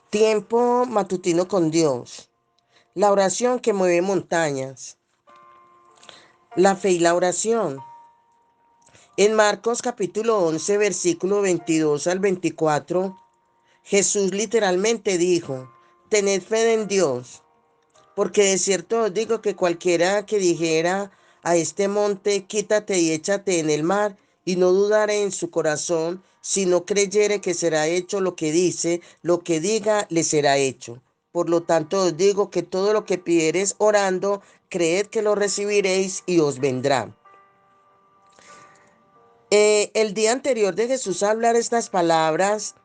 Tiempo matutino con Dios. La oración que mueve montañas. La fe y la oración. En Marcos capítulo 11, versículo 22 al 24, Jesús literalmente dijo, tened fe en Dios, porque de cierto os digo que cualquiera que dijera a este monte, quítate y échate en el mar, y no dudare en su corazón, si no creyere que será hecho lo que dice, lo que diga le será hecho. Por lo tanto os digo que todo lo que pidiereis orando, creed que lo recibiréis y os vendrá. El día anterior de Jesús hablar estas palabras,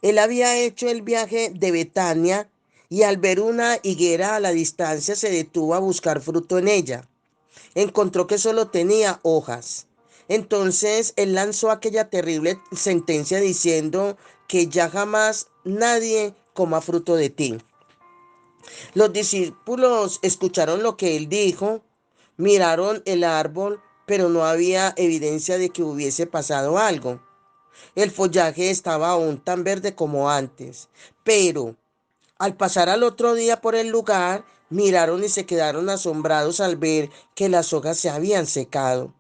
él había hecho el viaje de Betania y al ver una higuera a la distancia se detuvo a buscar fruto en ella. Encontró que solo tenía hojas. Entonces él lanzó aquella terrible sentencia diciendo que ya jamás nadie coma fruto de ti. Los discípulos escucharon lo que él dijo, miraron el árbol, pero no había evidencia de que hubiese pasado algo. El follaje estaba aún tan verde como antes, pero al pasar al otro día por el lugar, miraron y se quedaron asombrados al ver que las hojas se habían secado.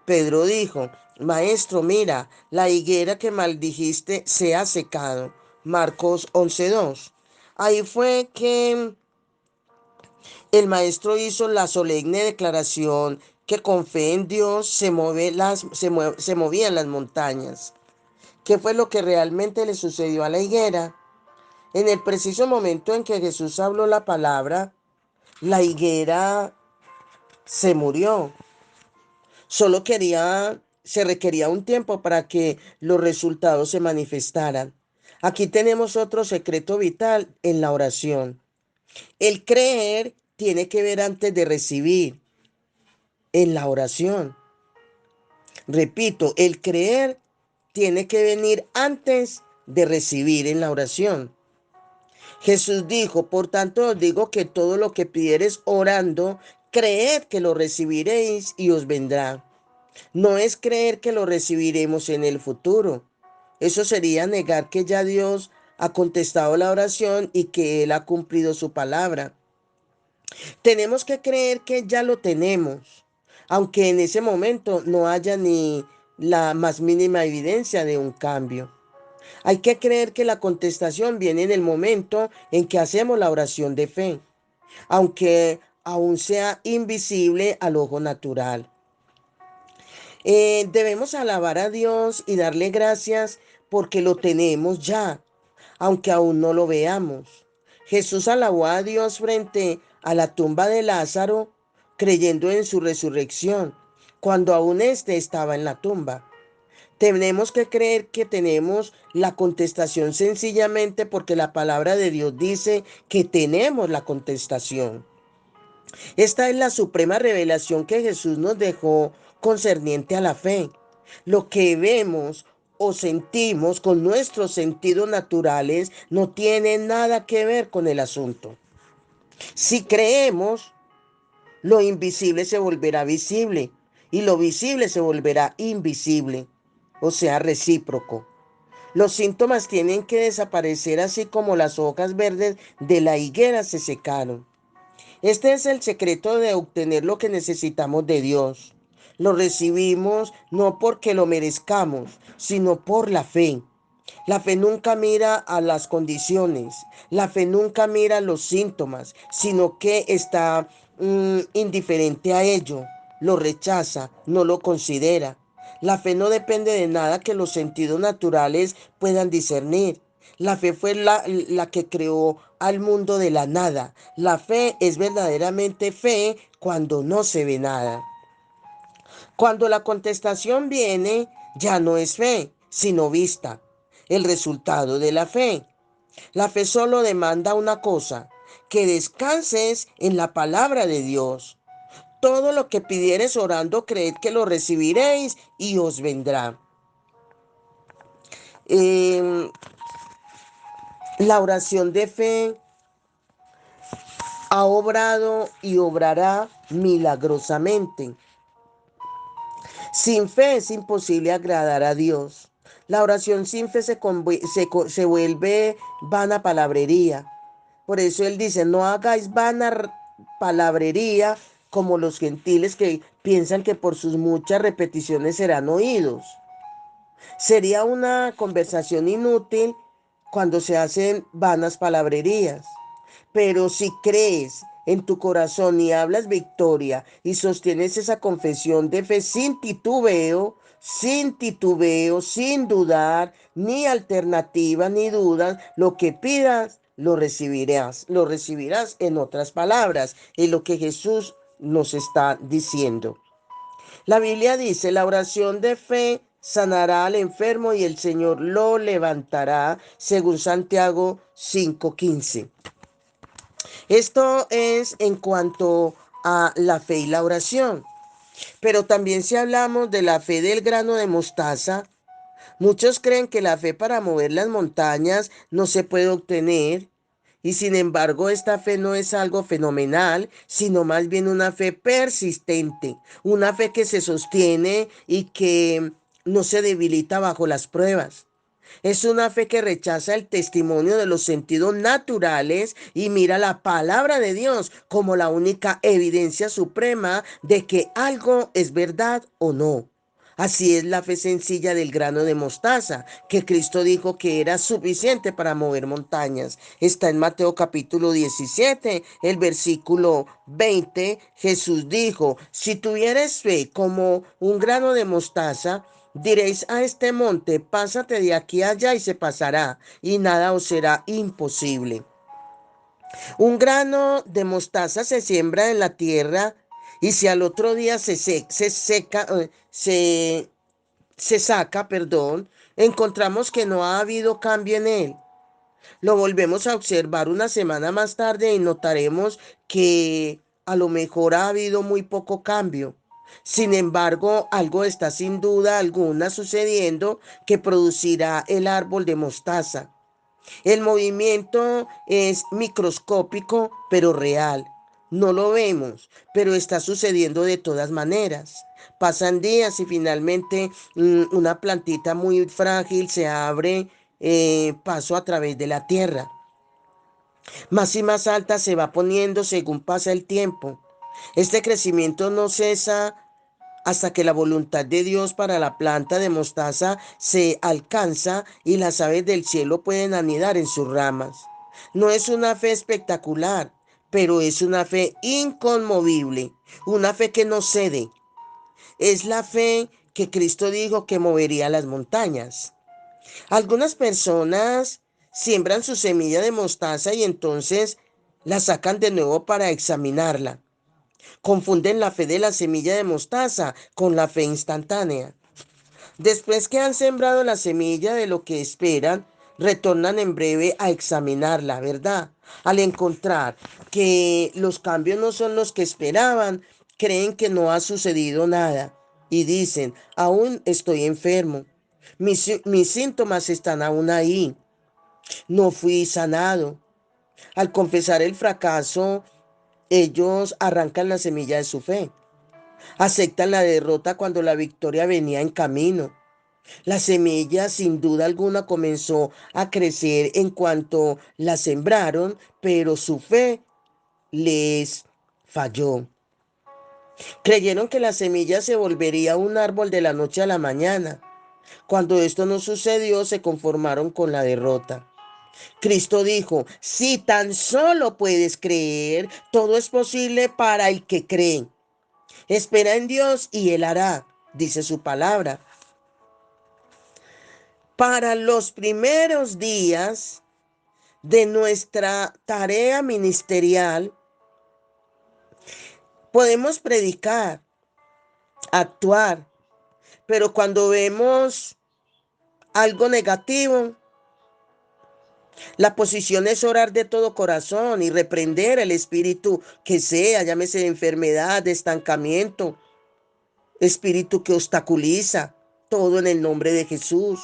Pedro dijo, Maestro, mira, la higuera que maldijiste se ha secado. Marcos 11:2. Ahí fue que el maestro hizo la solemne declaración que con fe en Dios se movían las montañas. ¿Qué fue lo que realmente le sucedió a la higuera? En el preciso momento en que Jesús habló la palabra, la higuera se murió. Se requería un tiempo para que los resultados se manifestaran. Aquí tenemos otro secreto vital en la oración. El creer tiene que ver antes de recibir en la oración. Repito, el creer tiene que venir antes de recibir en la oración. Jesús dijo, por tanto os digo que todo lo que pidiereis orando, creed que lo recibiréis y os vendrá. No es creer que lo recibiremos en el futuro. Eso sería negar que ya Dios ha contestado la oración y que Él ha cumplido su palabra. Tenemos que creer que ya lo tenemos, aunque en ese momento no haya ni la más mínima evidencia de un cambio. Hay que creer que la contestación viene en el momento en que hacemos la oración de fe, aunque aún sea invisible al ojo natural. Debemos alabar a Dios y darle gracias porque lo tenemos ya, aunque aún no lo veamos. Jesús alabó a Dios frente a la tumba de Lázaro, creyendo en su resurrección, cuando aún éste estaba en la tumba. Tenemos que creer que tenemos la contestación sencillamente porque la palabra de Dios dice que tenemos la contestación. Esta es la suprema revelación que Jesús nos dejó concerniente a la fe. Lo que vemos o sentimos con nuestros sentidos naturales no tiene nada que ver con el asunto. Si creemos, lo invisible se volverá visible y lo visible se volverá invisible, o sea, recíproco. Los síntomas tienen que desaparecer así como las hojas verdes de la higuera se secaron. Este es el secreto de obtener lo que necesitamos de Dios. Lo recibimos no porque lo merezcamos, sino por la fe. La fe nunca mira a las condiciones, la fe nunca mira los síntomas, sino que está indiferente a ello, lo rechaza, no lo considera. La fe no depende de nada que los sentidos naturales puedan discernir. La fe fue la que creó al mundo de la nada. La fe es verdaderamente fe cuando no se ve nada. Cuando la contestación viene, ya no es fe, sino vista. El resultado de la fe. La fe solo demanda una cosa, que descanses en la palabra de Dios. Todo lo que pidieres orando, creed que lo recibiréis y os vendrá. Eh, la oración de fe ha obrado y obrará milagrosamente. Sin fe es imposible agradar a Dios. La oración sin fe se vuelve vana palabrería. Por eso él dice, no hagáis vana palabrería como los gentiles que piensan que por sus muchas repeticiones serán oídos. Sería una conversación inútil cuando se hacen vanas palabrerías. Pero si crees en tu corazón y hablas victoria y sostienes esa confesión de fe sin titubeo, sin dudar, ni alternativa, ni dudas, lo que pidas, lo recibirás en otras palabras, es lo que Jesús nos está diciendo. La Biblia dice, la oración de fe sanará al enfermo y el Señor lo levantará, según Santiago 5:15. Esto es en cuanto a la fe y la oración. Pero también si hablamos de la fe del grano de mostaza, muchos creen que la fe para mover las montañas no se puede obtener. Y sin embargo, esta fe no es algo fenomenal, sino más bien una fe persistente, una fe que se sostiene y que no se debilita bajo las pruebas. Es una fe que rechaza el testimonio de los sentidos naturales y mira la palabra de Dios como la única evidencia suprema de que algo es verdad o no. Así es la fe sencilla del grano de mostaza, que Cristo dijo que era suficiente para mover montañas. Está en Mateo capítulo 17, el versículo 20. Jesús dijo, si tuvieres fe como un grano de mostaza, diréis a este monte, pásate de aquí allá y se pasará, y nada os será imposible. Un grano de mostaza se siembra en la tierra y si al otro día se saca, encontramos que no ha habido cambio en él. Lo volvemos a observar una semana más tarde y notaremos que a lo mejor ha habido muy poco cambio. Sin embargo, algo está sin duda alguna sucediendo que producirá el árbol de mostaza. El movimiento es microscópico, pero real. No lo vemos, pero está sucediendo de todas maneras. Pasan días y finalmente una plantita muy frágil se abre paso a través de la tierra. Más y más alta se va poniendo según pasa el tiempo. Este crecimiento no cesa hasta que la voluntad de Dios para la planta de mostaza se alcanza y las aves del cielo pueden anidar en sus ramas. No es una fe espectacular, pero es una fe inconmovible, una fe que no cede. Es la fe que Cristo dijo que movería las montañas. Algunas personas siembran su semilla de mostaza y entonces la sacan de nuevo para examinarla. Confunden la fe de la semilla de mostaza con la fe instantánea. Después que han sembrado la semilla de lo que esperan, retornan en breve a examinarla, ¿verdad? Al encontrar que los cambios no son los que esperaban, creen que no ha sucedido nada y dicen, aún estoy enfermo. Mis síntomas están aún ahí. No fui sanado. Al confesar el fracaso, ellos arrancan la semilla de su fe. Aceptan la derrota cuando la victoria venía en camino. La semilla, sin duda alguna, comenzó a crecer en cuanto la sembraron, pero su fe les falló. Creyeron que la semilla se volvería un árbol de la noche a la mañana. Cuando esto no sucedió, se conformaron con la derrota. Cristo dijo, si tan solo puedes creer, todo es posible para el que cree. Espera en Dios y Él hará, dice su palabra. Para los primeros días de nuestra tarea ministerial, podemos predicar, actuar, pero cuando vemos algo negativo, la posición es orar de todo corazón y reprender el espíritu que sea, llámese de enfermedad, de estancamiento, espíritu que obstaculiza, todo en el nombre de Jesús.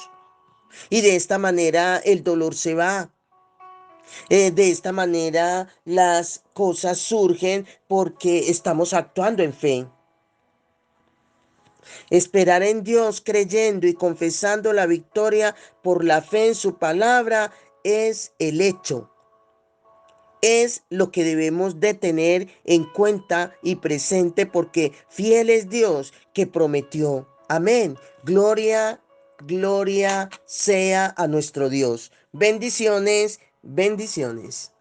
Y de esta manera el dolor se va. De esta manera las cosas surgen porque estamos actuando en fe. Esperar en Dios creyendo y confesando la victoria por la fe en su palabra es el hecho. Es lo que debemos de tener en cuenta y presente porque fiel es Dios que prometió. Amén. Gloria, gloria sea a nuestro Dios. Bendiciones, bendiciones.